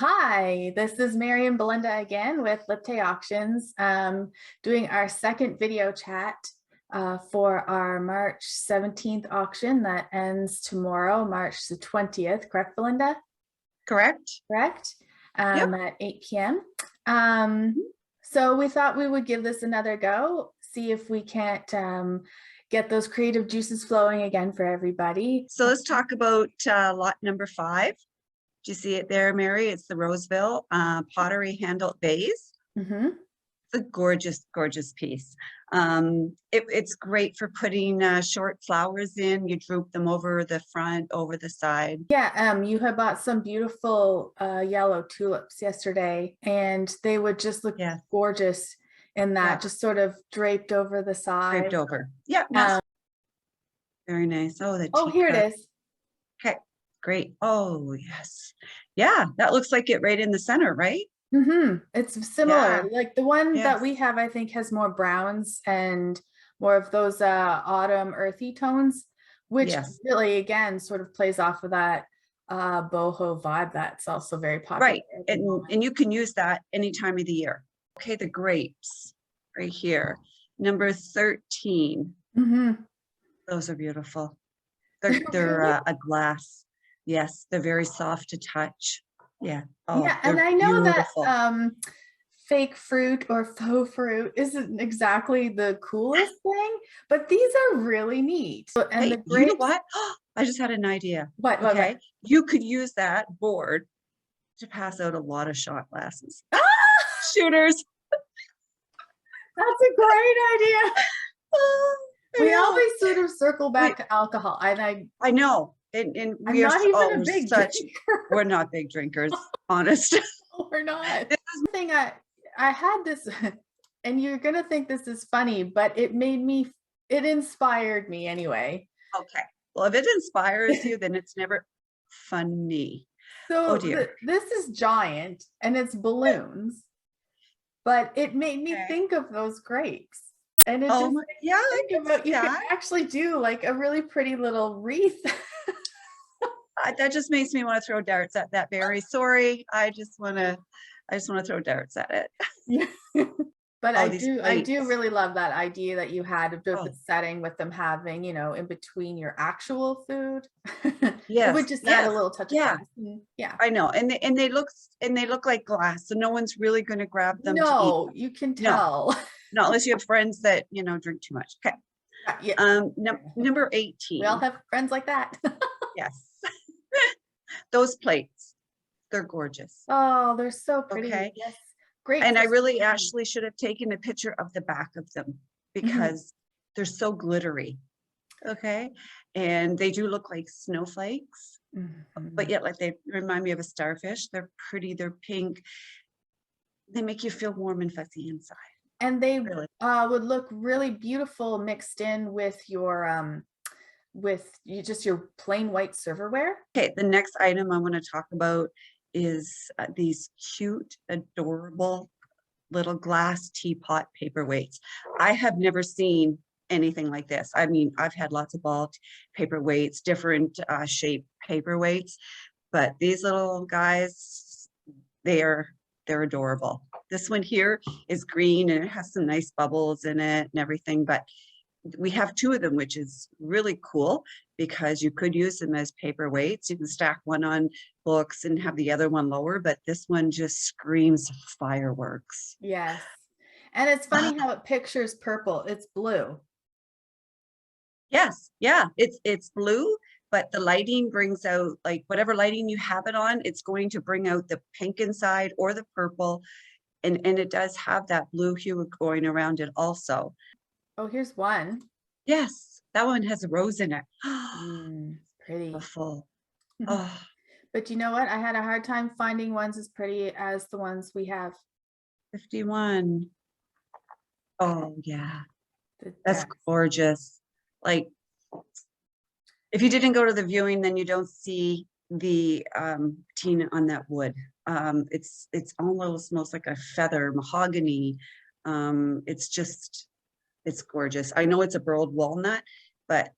Hi, this is Mary and Belinda again with Lipte Auctions, doing our second video chat for our March 17th auction that ends tomorrow, March the 20th. Correct, Belinda? Correct. Correct. Yep. At 8 p.m. So we thought we would give this another go, see if we can't get those creative juices flowing again for everybody. So let's talk about lot number 5. Do you see it there, Mary? It's the Roseville pottery handled vase. Mm-hmm. It's a gorgeous, gorgeous piece. It's great for putting short flowers in. You droop them over the front, over the side. Yeah, you had bought some beautiful yellow tulips yesterday, and they would just look Yeah. gorgeous in that, Yeah. just sort of draped over the side. Draped over. Yeah, no, very nice. Oh, the Oh, here teacup. it is. Okay, great. Oh, yes. Yeah, that looks like it right in the center, right? Mm-hmm. It's similar. Yeah. Like the one that Yes. we have, I think, has more browns and more of those autumn earthy tones, which Yes. really, again, sort of plays off of that boho vibe that's also very popular Right. at the moment. And you can use that any time of the year. Okay, the grapes right here. Number 13. Mm-hmm. Those are beautiful. They're Really? a glass. Yes, they're very soft to touch. Yeah. Oh, Yeah, and they're I know that beautiful. fake fruit or faux fruit isn't exactly the coolest thing, but these are really neat. And Hey, the you know grapes, what? I just had an idea. what? Okay. You could use that board to pass out a lot of shot glasses. Ah, Shooters. that's a great idea. Oh, I We know. always sort of circle We, back to alcohol, and I know. And I'm we are not so, even oh, a we're big such, drinker. we're not big drinkers, honest. We're not. This The thing I had this, and you're gonna think this is funny, but it inspired me anyway. Okay. Well, if it inspires you, then it's never funny. Oh So dear. this is giant and it's balloons, but it made me Okay. think of those grapes. And it Oh just my, yeah, I think can about see you can that. actually do like a really pretty little wreath. That just makes me want to throw darts at that berry. Sorry, I just want to throw darts at it. Yeah. But Oh, I these do plates. really love that idea that you had of the Oh, setting with them having, in between your actual food. It would yes, just add a yes, little touch of yeah. class. Yeah. I know, and they look like glass, so no one's really going to grab them to eat No, them. you can No, tell. not unless you have friends that drink too much. Okay. Yeah. Number We all 18. have friends like that. Yes. Those plates, they're gorgeous. Oh, they're so pretty. Okay. Yes. Great And for I really spring. actually should have taken a picture of the back of them Mhm. because they're so glittery. Okay. And they do look like snowflakes, but Mhm. yet like they remind me of a starfish. They're pretty, they're pink. They make you feel warm and fuzzy inside. And they Really. would look really beautiful mixed in with just your plain white silverware. Okay, the next item I want to talk about is these cute, adorable little glass teapot paperweights. I have never seen anything like this. I mean, I've had lots of ball paperweights, different shape paperweights, but these little guys, they're adorable. This one here is green and it has some nice bubbles in it and everything, but we have 2 of them, which is really cool because you could use them as paperweights. You can stack one on books and have the other one lower, but this one just screams fireworks. Yes. And it's funny how it pictures purple. It's blue. Yes, yeah, it's blue, but the lighting brings out like whatever lighting you have it on, it's going to bring out the pink inside or the purple, and it does have that blue hue going around it also. Oh, here's one. Yes, that one has a rose in it. Pretty. Beautiful. Oh, But you know what? I had a hard time finding ones as pretty as the ones we have. 51. Oh yeah, The that's best. gorgeous. Like if you didn't go to the viewing, then you don't see the patina on that wood. It's almost like a feather mahogany. It's gorgeous. I know it's a burled walnut, but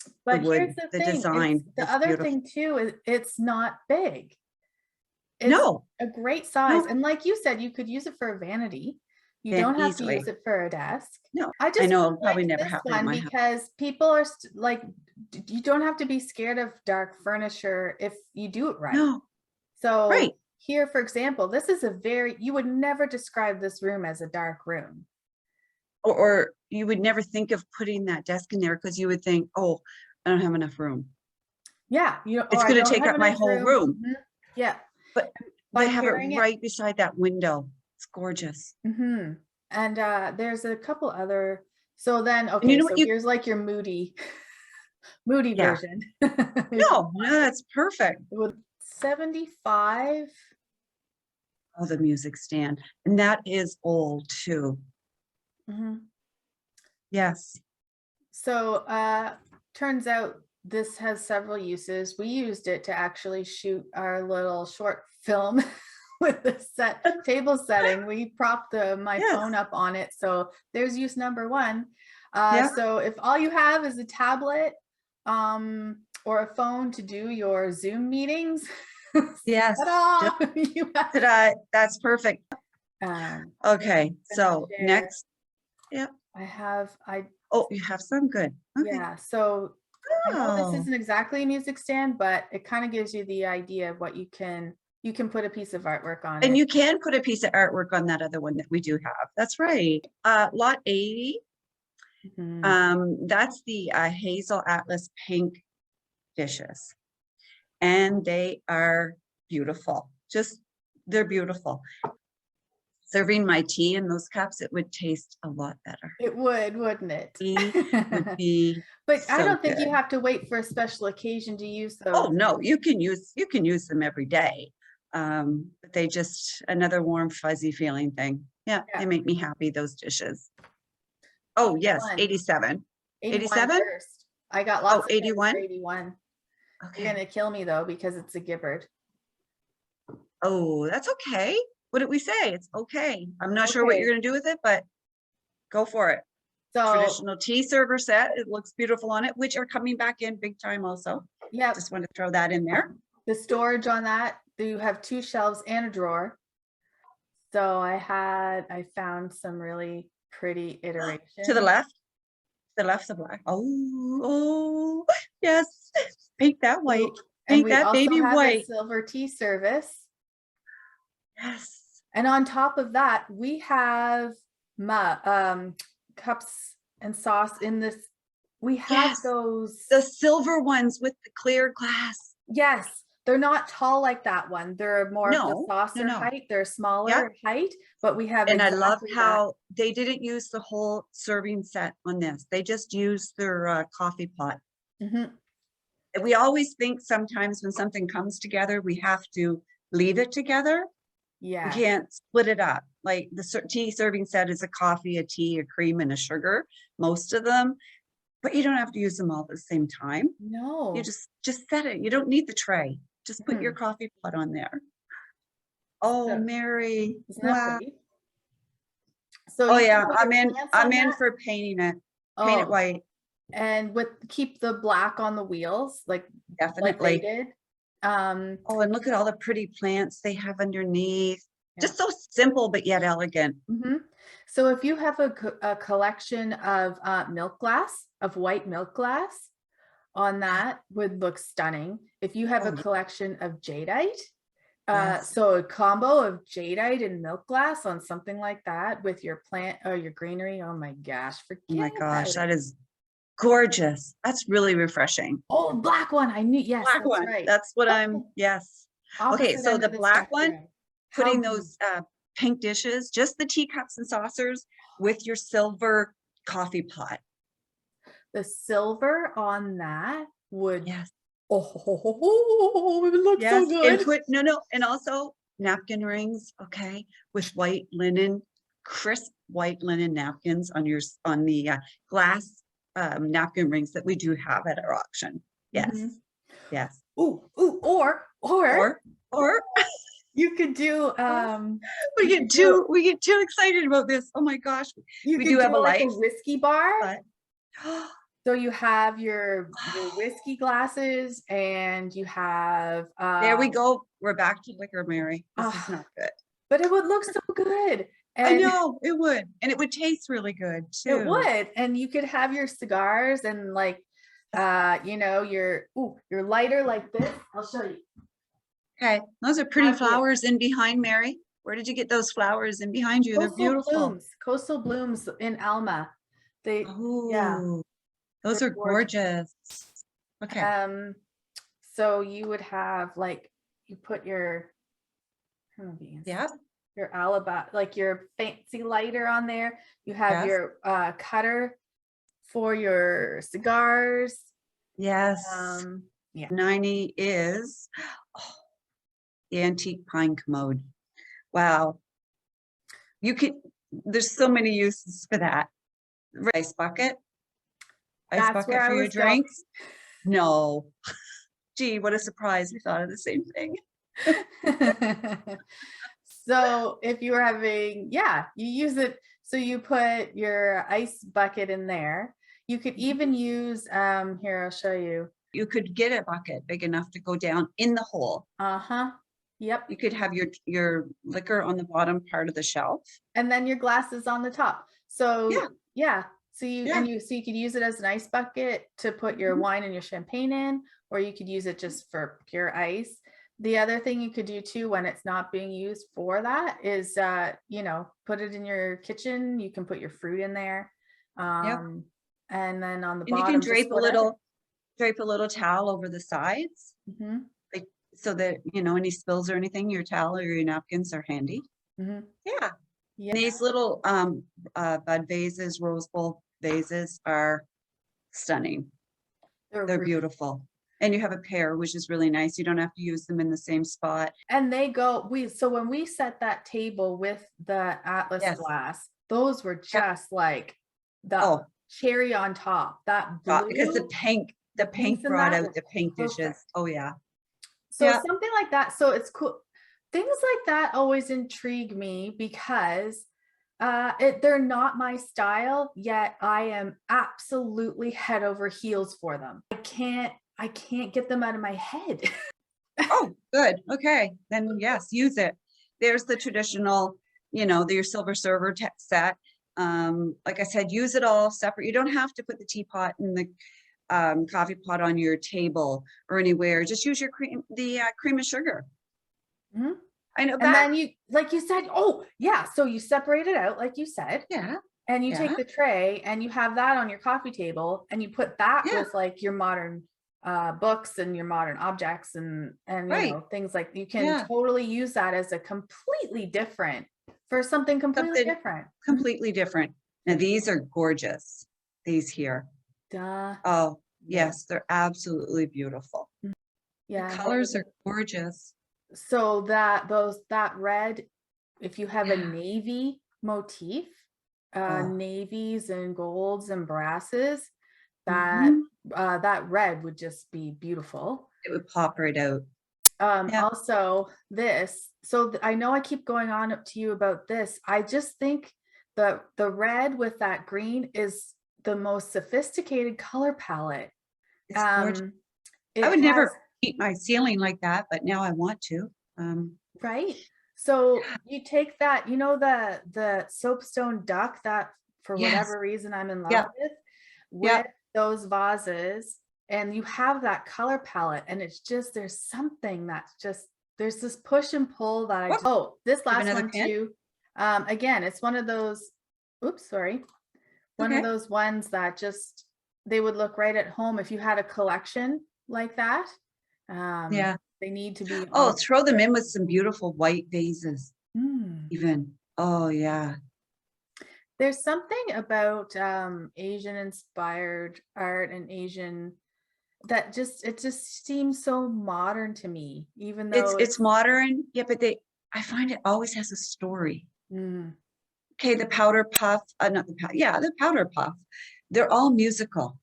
the But here's wood, the the thing, it's design the is other beautiful. thing too is it's not big. It's No, a great size. no, And like you said, you could use it for a vanity. You don't have to use easily. it for a desk. No, I I just know really it'll probably liked never this happen in one my house. because people are like, you don't have to be scared of dark furniture if you do it right. No, So right. here, for example, this is you would never describe this room as a dark room. Or you would never think of putting that desk in there because you would think, oh, I don't have enough room. Yeah, or It's I going to don't take have up my enough whole room. room. Yeah, But by they have it carrying it. right beside that window. It's gorgeous. And there's a couple other. So then, And you okay, know so what you, here's like your moody yeah, version. no, that's perfect. With 75. Oh, the music stand. And that is old too. Mhm. Yes. So turns out this has several uses. We used it to actually shoot our little short film with the table setting. We propped my Yes. phone up on it. So there's use number one. Yeah. So if all you have is a tablet or a phone to do your Zoom meetings, Yes. you have, That's perfect. Okay. So share. next. Yeah. Oh, you have some good. Okay. Yeah. So I know this Oh. isn't exactly a music stand, but it kind of gives you the idea of what you can put a piece of artwork on And it. you can put a piece of artwork on that other one that we do have. That's right. Lot 80. That's the Hazel Atlas pink dishes. And they are beautiful. They're beautiful. Serving my tea in those cups, it would taste a lot better. It would, wouldn't it? Would be But I so don't think you good. have to wait for a special occasion to use those. Oh, no, you can use them every day. But they just another warm, fuzzy feeling thing. Yeah, they make me happy, those dishes. Oh, yes, 87. 87? First. I got lots Oh, of 81? 81. Okay. You're gonna kill me though because it's a gibbard. Oh, that's okay. What did we say? It's okay. I'm not sure what you're gonna do with it, but go for it. So traditional tea server set. It looks beautiful on it, which are coming back in big time also. Yeah. Just want to throw that in there. The storage on that, you have 2 shelves and a drawer. So I found some really pretty iterations. To the left. The left's a black. Oh, yes. Paint that white. Paint that baby white. A silver tea service. Yes. And on top of that, we have cups and sauce in this. We have those. The silver ones with the clear glass. Yes. They're not tall like that one. They're more of the saucer height. They're smaller height, but we have. And I love how they didn't use the whole serving set on this. They just used their coffee pot. We always think sometimes when something comes together, we have to leave it together. Yeah. We can't split it up. Like the tea serving set is a coffee, a tea, a cream, and a sugar, most of them. But you don't have to use them all at the same time. No. You just set it. You don't need the tray. Just put your coffee pot on there. Oh, Mary. Wow. So yeah, I'm in for painting it. Paint it white. And keep the black on the wheels, like definitely. Like they did. Oh, and look at all the pretty plants they have underneath. Just so simple, but yet elegant. So if you have a collection of milk glass, of white milk glass, on that would look stunning. If you have a collection of jadeite, so a combo of jadeite and milk glass on something like that with your plant or your greenery, oh my gosh, oh my gosh, that is gorgeous. That's really refreshing. Oh, black one. I knew. Yes, black one. Right. That's what yes. Okay, so the black one, putting those pink dishes, just the teacups and saucers with your silver coffee pot. The silver on that would it would look so good. And and also napkin rings, okay, with white linen, crisp white linen napkins on the glass napkin rings that we do have at our auction. Yes. Yes. Or you could do we get too excited about this. Oh my gosh. We do have a like a whiskey bar. So you have your whiskey glasses and you have there we go. we're back to liquor, Mary. This is Ah, not good. but it would look so good. I And know it would, and it would taste really good it too. would. And you could have your cigars and like, you know, your lighter like this. I'll show you. Okay, those are pretty Have your flowers in behind, Mary. Where did you get those flowers in behind you? They're beautiful. Coastal blooms in Alma. Yeah, Oh, those they're are gorgeous. gorgeous. Okay. So you would have like, you put your, I don't know if you can see, Yep. your alabaster, like your fancy lighter on there. You have Yes. your cutter for your cigars. Yes. Yeah. 90 is the antique pine commode. Wow. You could, there's so many uses for that. Ice bucket. Ice That's where bucket I for your was going. drinks. No. Gee, what a surprise. We thought of the same thing. So if you were having, yeah, you use it. So you put your ice bucket in there. You could even use, here, I'll show you. You could get a bucket big enough to go down in the hole. Uh-huh. Yep. You could have your liquor on the bottom part of the shelf. And then your glasses on the top. So Yeah. So you Yeah. so you could use it as an ice bucket to put your wine and your champagne in, or you could use it just for pure ice. The other thing you could do too when it's not being used for that is you know, put it in your kitchen. You can put your fruit in there. Yep. And then on the And you bottom, can drape a little towel over the sides. Like, so that, you know, any spills or anything, your towel or your napkins are handy. Yeah. Yeah. And these little bud vases, rose bowl vases are stunning. They're really beautiful. And you have a pair, which is really nice. You don't have to use them in the same spot. And they go, so when we set that table with the Atlas Yes. glass, those were Yep. just like the cherry on top. That blue, because the pink brought out the pink dishes. Oh yeah. So something like that. So it's cool. Things like that always intrigue me because they're not my style, yet I am absolutely head over heels for them. I can't get them out of my head. Oh, good. Okay. Then yes, use it. There's the traditional, you know, your silver server set. Like I said, use it all separate. You don't have to put the teapot and the coffee pot on your table or anywhere. Just use your cream and sugar. I know. And then you, like you said, oh yeah, so you separate it out, like you said. Yeah. And you take the tray and you have that on your coffee table and you put that with like your modern books and your modern objects and you know, things like you can totally use that as a completely different for something completely different. Completely different. Now these are gorgeous. These here. Duh. Oh yes, they're absolutely beautiful. Yeah. The colors are gorgeous. So that red, if you have a navy motif, navies and golds and brasses, that red would just be beautiful. It would pop right out. Also this, so I know I keep going on up to you about this. I just think the red with that green is the most sophisticated color palette. It's gorgeous. I would never paint my ceiling like that, but now I want to. Right. So you take that, you know, the soapstone duck that for whatever reason I'm in love with those vases, and you have that color palette, and it's just, there's something that's just, there's this push and pull that this last one too. Again, it's one of those, one of those ones that just, they would look right at home if you had a collection like that. They need to be. Oh, throw them in with some beautiful white vases. Even. Oh yeah. There's something about Asian inspired art and Asian that it just seems so modern to me, even though it's modern. Yeah, but I find it always has a story. Okay, the powder puff, the powder puff. They're all musical.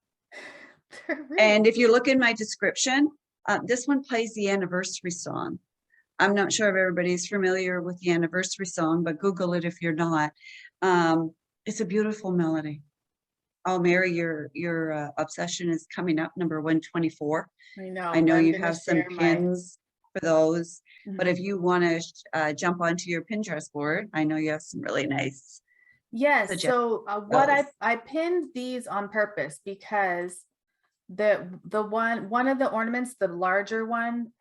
And if you look in my description, this one plays the anniversary song. I'm not sure if everybody's familiar with the anniversary song, but Google it if you're not. It's a beautiful melody. Oh, Mary, your obsession is coming up, number 124. I know. I know you have some pins. for those. But Mhm. if you want to jump onto your Pinterest board, I know you have some really nice Yes, suggestions. so what I pinned these on purpose because the one of the ornaments, the larger one,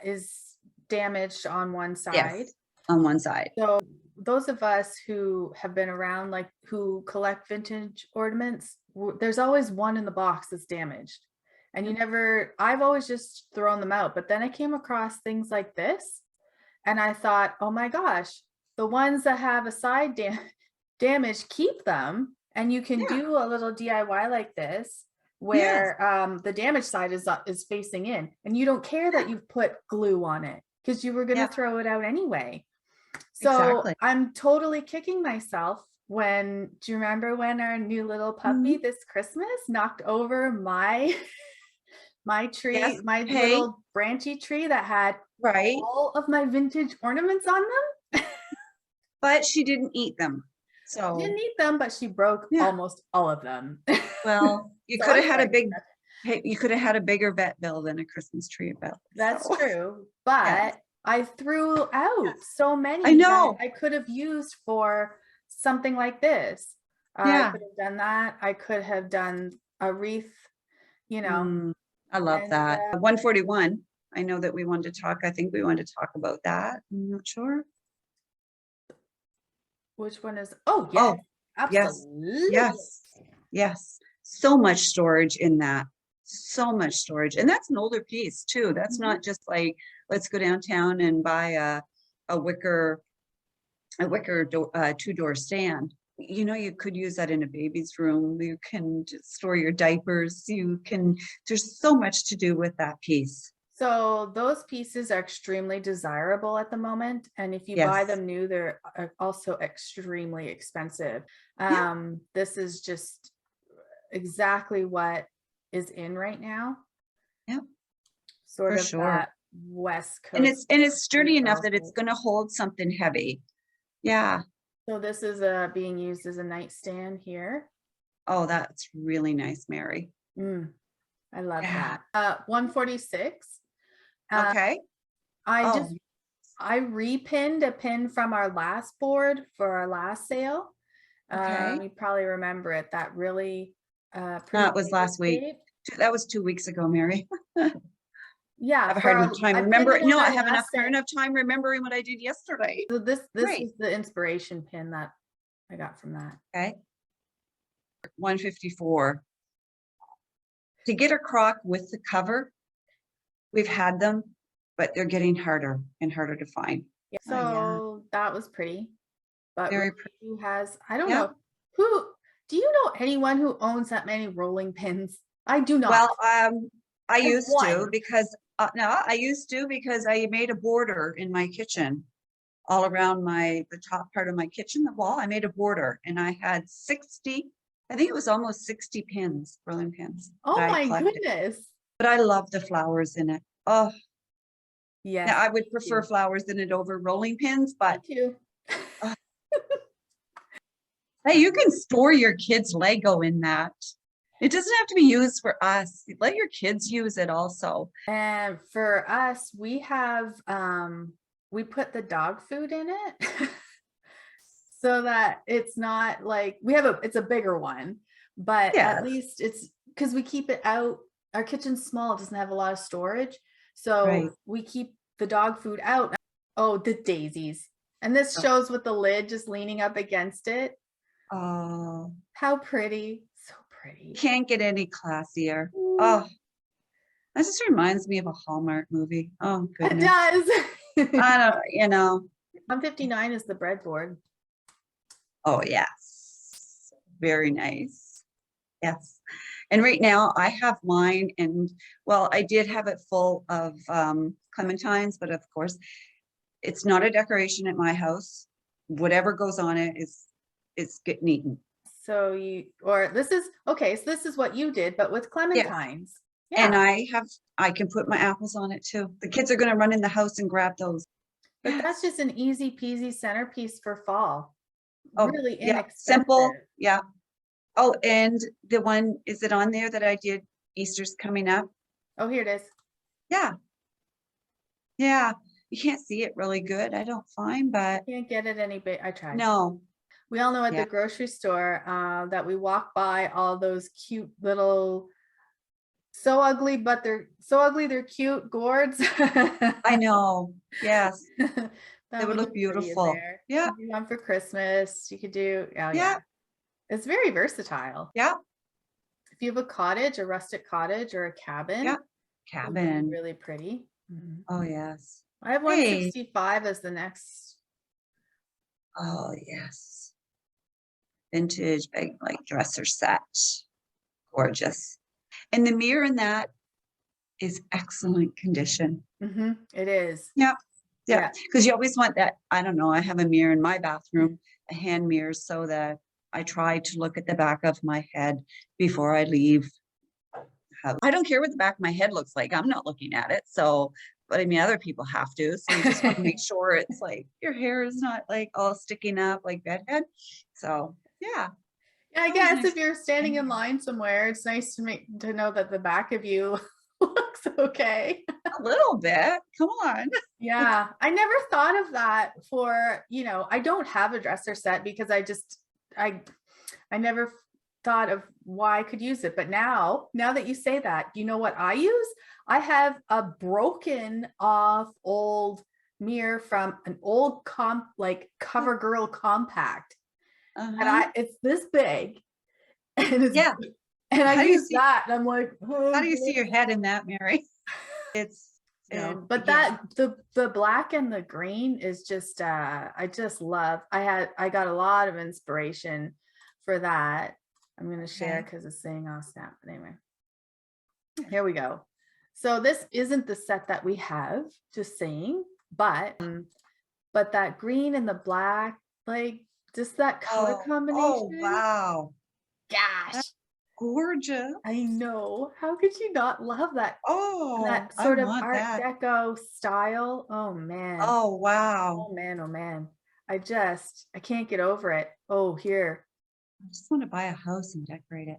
is damaged on one side. Yes, on one side. So those of us who have been around, like who collect vintage ornaments, there's always one in the box that's damaged. And you never, I've always just thrown them out. But then I came across things like this and I thought, oh my gosh, the ones that have a side damage, keep them. And you can Yeah. do a little DIY like this Yes. where the damaged side is facing in and you don't care that you've put glue on it because you were going to Yeah, throw it out anyway. So exactly. I'm totally kicking myself when, do you remember when our new little puppy Mhm. this Christmas knocked over my my Yes. tree, my Hey, little branchy tree that had right. all of my vintage ornaments on them? But she didn't eat them. She So didn't eat them, but she broke yeah, almost all of them. well, you So could I'm have had a sorry. big, hey, you could have had a bigger vet bill than a Christmas tree bill. That's So true, yes, but I threw out yes. so I many that know. I could have used for something like this. I Yeah. could have done that. I could have done a wreath, you know, Mm, I love and that. 141. I know that we wanted to talk. I think we wanted to talk about that. I'm not sure. which one is, oh, yes, Oh, yes, absolutely. yes, yes. So much storage in that. So much storage. And that's an older piece too. That's Mhm. not just like, let's go downtown and buy a wicker, two-door stand. You know, you could use that in a baby's room. You can just store your diapers. You can, there's so much to do with that piece. So those pieces are extremely desirable at the moment. And if you buy Yes. them new, they're also extremely expensive. Yeah. This is just exactly what is in right now. Yeah, Sort for of sure. that West And Coast it's sturdy enough that it's velvet. going to hold something heavy. Yeah. So this is being used as a nightstand here. Oh, that's really nice, Mary. Mm, I love Yeah. that. 146. Uh, Okay. I Oh, just I repinned a pin from our last board for our last sale. okay. You probably remember it, that really pretty That was paper last week. shape. That was 2 weeks ago, Mary. I Yeah, have a hard enough time I pinned remembering. it on No, I our have enough last hard sale. enough time remembering what I did yesterday. So this Great. is the inspiration pin that I got from that. Okay. 154. To get a crock with the cover, we've had them, but they're getting harder and harder to find. Yeah. Oh yeah. So that was pretty. But Very really, pretty. who has, I don't Yeah. know, who, do you know anyone who owns that many rolling pins? I do not. Well, I I have used to one. because no, I used to because I made a border in my kitchen all around the top part of my kitchen, the wall. I made a border and I had 60, I think it was almost 60 pins, rolling pins that Oh I my collected. goodness. But I love the flowers in it. Oh, Yes, now I would me prefer too. flowers in it over rolling pins, Me but too. uh, hey, you can store your kids' Lego in that. It doesn't have to be used for us. Let your kids use it also. And for us, we put the dog food in it so that it's not like it's a bigger one, but at Yes, least it's because we keep it out. Our kitchen's small, it doesn't have a lot of storage. So right. we keep the dog food out. Oh, the daisies. And this Oh, shows with the lid just leaning up against it. oh, How pretty. So pretty. can't get any classier. Mm, Oh, that just reminds me of a Hallmark movie. Oh, it goodness. does. I don't, you know. 159 is the breadboard. Oh, yes. Very nice. Yes. And right now I have mine and well, I did have it full of clementines, but of course it's not a decoration at my house. Whatever goes on it is getting eaten. So this is, okay, so this is what you did, but with Yes. clementines. And Yeah, I can put my apples on it too. The kids are going to run in the house and grab those. but that's Yes. just an easy peasy centerpiece for fall. Oh, Really yeah. Simple. inexpensive. Yeah. Oh, and the one, is it on there that I did? Easter's coming up. Oh, here it is. Yeah. Yeah, you can't see it really good, I don't find, but Can't get it any big. I tried. no. We all know at Yeah, the grocery store that we walk by all those cute little, so ugly, but they're so ugly, they're cute gourds. I know. Yes, they That would would look look pretty in beautiful. there. Yeah, You could do one for Christmas. You could do, oh yeah. yeah, It's very versatile. yeah, If you have a cottage, a rustic cottage or a yeah. cabin, it would be Cabin. really pretty. Mhm. Oh, yes. I have Hey. 165 as the next. Oh, yes. Vintage, big, like dresser set. Gorgeous. And the mirror in that is excellent condition. It is. Yeah, yeah. Yeah. Because you always want that. I don't know. I have a mirror in my bathroom, a hand mirror, so that I try to look at the back of my head before I leave house. I don't care what the back of my head looks like. I'm not looking at it. So, but I mean, other people have to. So you just want to make sure it's like your hair is not like all sticking up like bedhead. So yeah, Yeah, I it's always guess nice. if you're standing in line somewhere, it's nice to know that the back of you looks okay. A little bit. Come on. Yeah, I never thought of that for, I don't have a dresser set because I I never thought of why I could use it. But now that you say that, you know what I use? I have a broken off old mirror from an old like CoverGirl compact. And Uh-huh. it's this big and Yeah. I How do you use see that and I'm like, how oh, do you see your head in that, Mary? It's but yeah. that the black and the green is just I just love. I got a lot of inspiration for that. I'm going to share Okay. because it's saying off snap. But anyway, here we go. So this isn't the set that we have, just saying, but that green and the black, like just that color Oh, combination. wow. That's Gosh, gorgeous. I know. How could you not love that? And Oh, that I sort of want Art that. Deco style. Oh man. Oh, wow. Oh man, oh man. I can't get over it. Oh, here. I just want to buy a house and decorate it.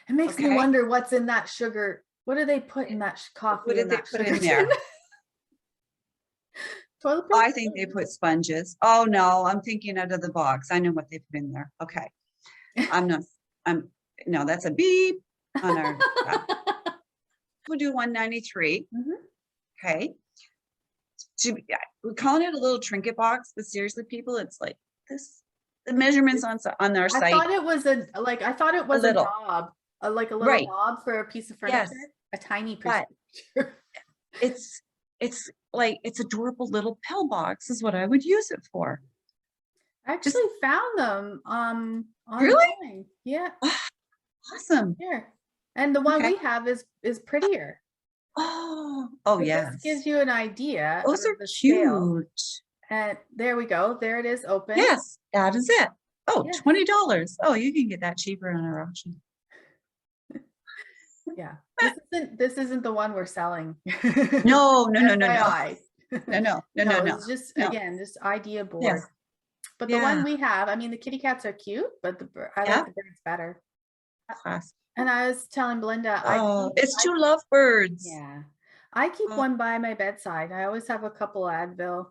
It makes me Okay. wonder what's in that sugar. What do they put in that What coffee did in they that put sugar in tin? there? Toilet I paper? think they put sponges. Oh no, I'm thinking out of the box. I know what they put in there. Okay. I'm not, I'm, no, that's a beep on our, we'll do 193. Mhm. Okay. We're calling it a little trinket box, but seriously, people, it's like this, the measurements on our I site, thought it was I thought it a was a little, knob, like a little right. knob for a piece of Yes. furniture, a tiny piece But of furniture. it's, it's like, it's adorable little pillbox is what I would use it for. I Just actually found them really online. Yeah, awesome. here. And the one Okay. we have is prettier. Oh, But this yes. gives you an idea of Those are the scale. cute. And there we go. There it is open. Yes, that is it. Oh, Yes. $20. Oh, you can get that cheaper on our auction. Yeah. This isn't the one we're selling. No, no, no, no, no. FYI. No, no, no, no, No, no. it's just No. again, just idea board. Yes. But the one Yeah. we have, I mean, the kitty cats are cute, but I like Yeah. the birds better. Class. And I was telling Belinda, Oh, it's two lovebirds. yeah, I keep Oh, one by my bedside. I always have a couple Advil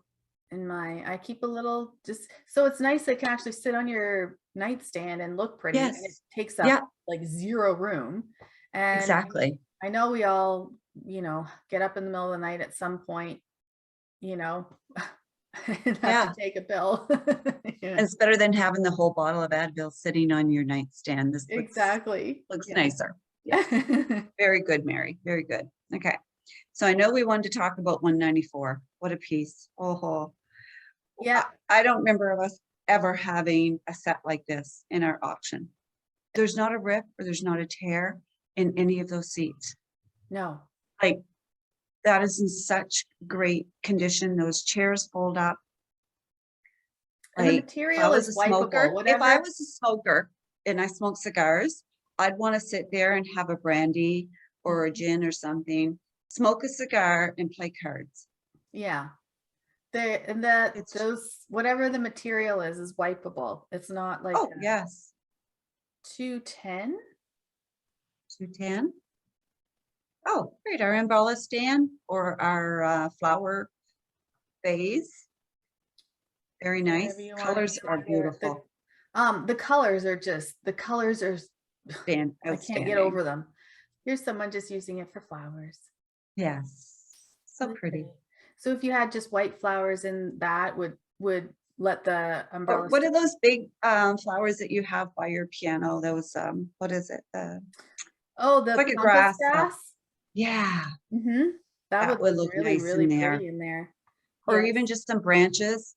I keep a little just so it's nice. They can actually sit on your nightstand and look pretty, and it yes. takes Yeah, up like zero room. And exactly. I know we all, get up in the middle of the night at some point, and have to Yeah. take a pill. Yeah, And it's better than having the whole bottle of Advil sitting on your nightstand. This exactly. looks Yeah. nicer. Yes. Very good, Mary. Very good. Okay. So I know we wanted to talk about 194. What a piece. Oh, Yeah. I don't remember of us ever having a set like this in our auction. There's not a rip or there's not a tear in any of those seats. No. Like that is in such great condition. Those chairs fold up. And the Like if I material was is a wipeable, smoker, if I whatever. was a smoker and I smoked cigars, I'd want to sit there and have a brandy or a gin or something, smoke a cigar and play cards. Yeah. And that It's those whatever the material is wipeable. It's not like oh a yes, 210. 210. Oh, great, our umbrella stand or our flower vase. Very Whatever nice. you want to Colors use it are for. beautiful. The colors are just, the colors are, Stand I can't get outstanding. over them. Here's someone just using it for flowers. Yes, so Really pretty. So if you had just white flowers in that, would let the Or umbrella what stick. are those big flowers that you have by your piano? Those what is it? Oh, It's the like a pampas grass. grass. Yeah, That that would would look look really, nice really in there. pretty in there. Or Yes. even just some branches.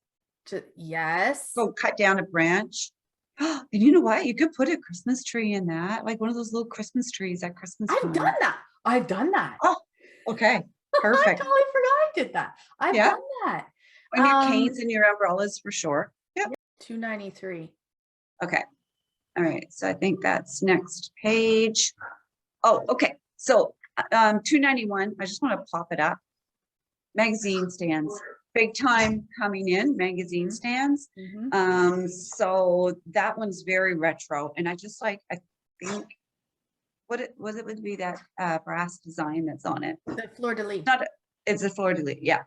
Yes. Go cut down a branch. And you know what? You could put a Christmas tree in that, like one of those little Christmas trees at Christmas I've done time. that. I've done that. Oh, okay, I perfect. totally forgot I did that. I've Yeah, done that. on your canes and your umbrellas for sure. Yep. $2.93. Okay. All right. So I think that's next page. Oh, okay. So 291. I just want to pop it up. Magazine stands. Big time coming in, magazine stands. So that one's very retro. And I just like, I think what it would be that brass design that's on it. The fleur de lis. It's a fleur de lis. Yeah.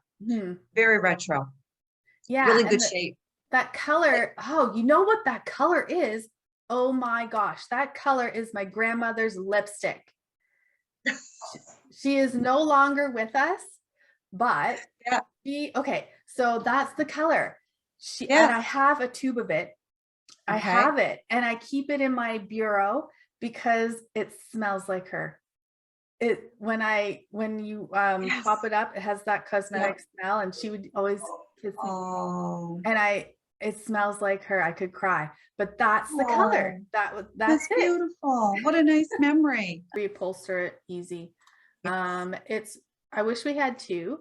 Very retro. Yeah. Really good shape. That color, oh, you know what that color is? Oh my gosh, that color is my grandmother's lipstick. She is no longer with us, but yeah. Okay, so that's the color. Yeah. And I have a tube of it. I have it and I keep it in my bureau because it smells like her. When you pop it up, it has that cosmetic smell, and she would always kiss me. Oh. And it smells like her. I could cry, but that's the color. That's it. Beautiful. What a nice memory. Reupholster it easy. I wish we had two,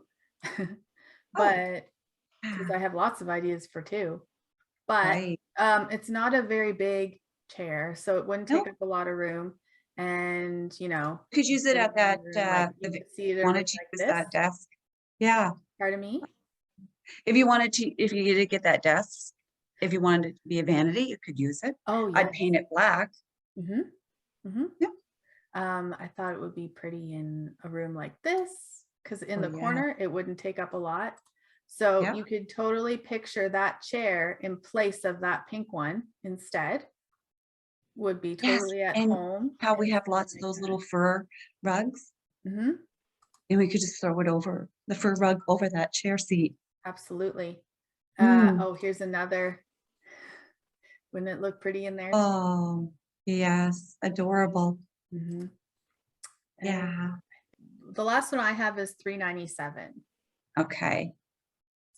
but because I have lots of ideas for two, but it's not a very big chair, so it wouldn't take up a lot of room. And you could use it at that wanted to use that desk. Yeah. Pardon me? If you needed to get that desk, if you wanted it to be a vanity, you could use it. Oh, yeah. I'd paint it black. Yeah. I thought it would be pretty in a room like this, because in the corner it wouldn't take up a lot. So you could totally picture that chair in place of that pink one instead. Would be totally at home. How we have lots of those little fur rugs. And we could just throw it over the fur rug over that chair seat. Absolutely. Oh, here's another. Wouldn't it look pretty in there too? Oh, yes. Adorable. Yeah. The last one I have is $3.97. Okay.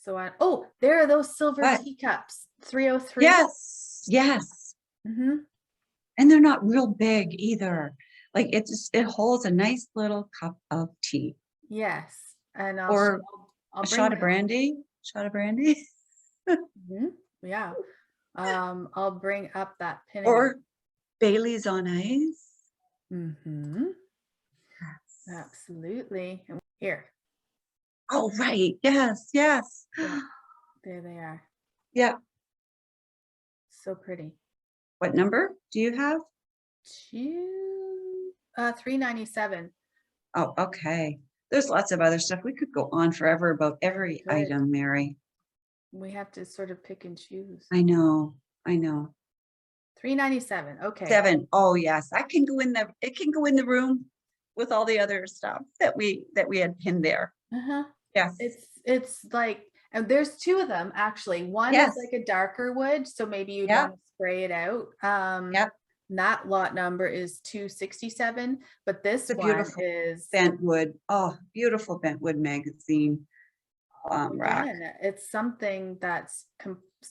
So there are those silver teacups. 303. Yes. Yes. And they're not real big either. Like it holds a nice little cup of tea. Yes. And I'll bring shot of brandy. Yeah. I'll bring up that pin. Or Bailey's on ice. Absolutely. Here. Oh, right. Yes. Yes. Yeah. There they are. Yeah. So pretty. What number do you have? 397. Oh, okay. There's lots of other stuff. We could go on forever about every item, Mary. We have to sort of pick and choose. I know. 397. Okay. 7. Oh, yes. It can go in the room with all the other stuff that we had pinned there. Yes. It's like, and there's two of them actually. One is like a darker wood, so maybe you'd want to spray it out. That lot number is 267, but this one is bent wood. Oh, beautiful bent wood magazine. Rack. It's something that's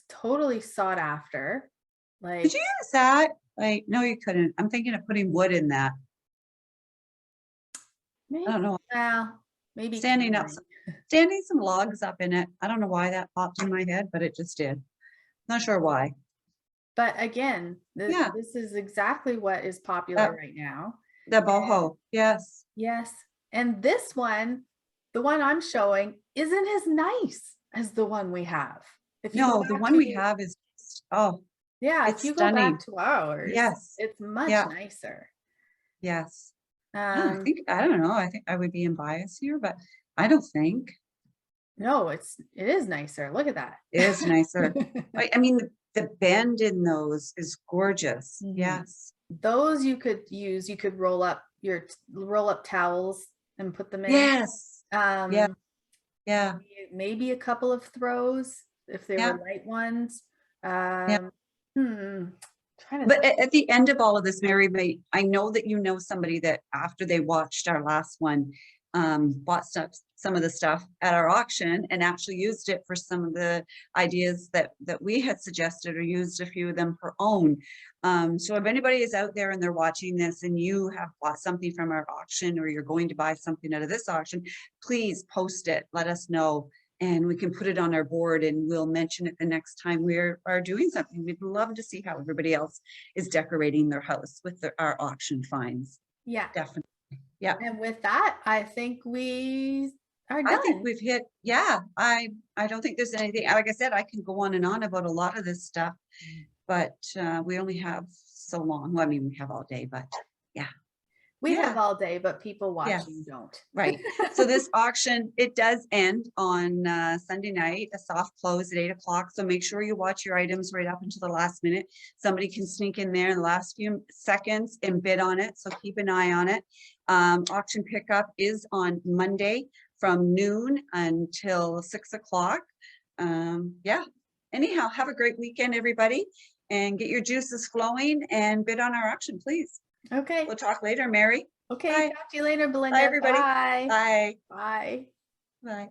totally sought after. Like, could you use that? Like, no, you couldn't. I'm thinking of putting wood in that. Maybe. I don't know. Well, maybe standing some logs up in it. I don't know why that popped in my head, but it just did. Not sure why. But again, this is exactly what is popular right now. The boho. Yes. Yes. And this one, the one I'm showing, isn't as nice as the one we have. No, the one we have is, yeah, if you go back to ours, yes, it's much nicer. Yes. I don't know. I think I would be in bias here, but I don't think No, it is nicer. Look at that. it is nicer. I mean, the bend in those is gorgeous. Mhm. Yes. Those you could use, you could roll up towels and put them in. Yes. Yeah. Um, Yeah. maybe a couple of throws if they were Yeah. light ones. Yeah. Um, trying to But think. at the end of all of this, Mary, I know that you know somebody that after they watched our last one, bought some of the stuff at our auction and actually used it for some of the ideas that we had suggested, or used a few of them for own. So if anybody is out there and they're watching this and you have bought something from our auction, or you're going to buy something out of this auction, please post it, let us know, and we can put it on our board and we'll mention it the next time we are doing something. We'd love to see how everybody else is decorating their house with our auction finds. Yeah. Definitely. Yeah. And with that, I think we are I think done. we've hit, yeah, I don't think there's anything, like I said, I can go on and on about a lot of this stuff, but we only have so long. Well, I mean, we have all day, but yeah. We have all day, but people Yes. watching don't. Right. So this auction, it does end on Sunday night, a soft close at 8 o'clock. So make sure you watch your items right up until the last minute. Somebody can sneak in there in the last few seconds and bid on it. So keep an eye on it. Auction pickup is on Monday from noon until 6 o'clock. Yeah. Anyhow, have a great weekend, everybody, and get your juices flowing and bid on our auction, please. Okay. We'll talk later, Mary. Okay. Bye. Talk to you later, Belinda. Bye, everybody. Bye. Bye. Bye. Bye.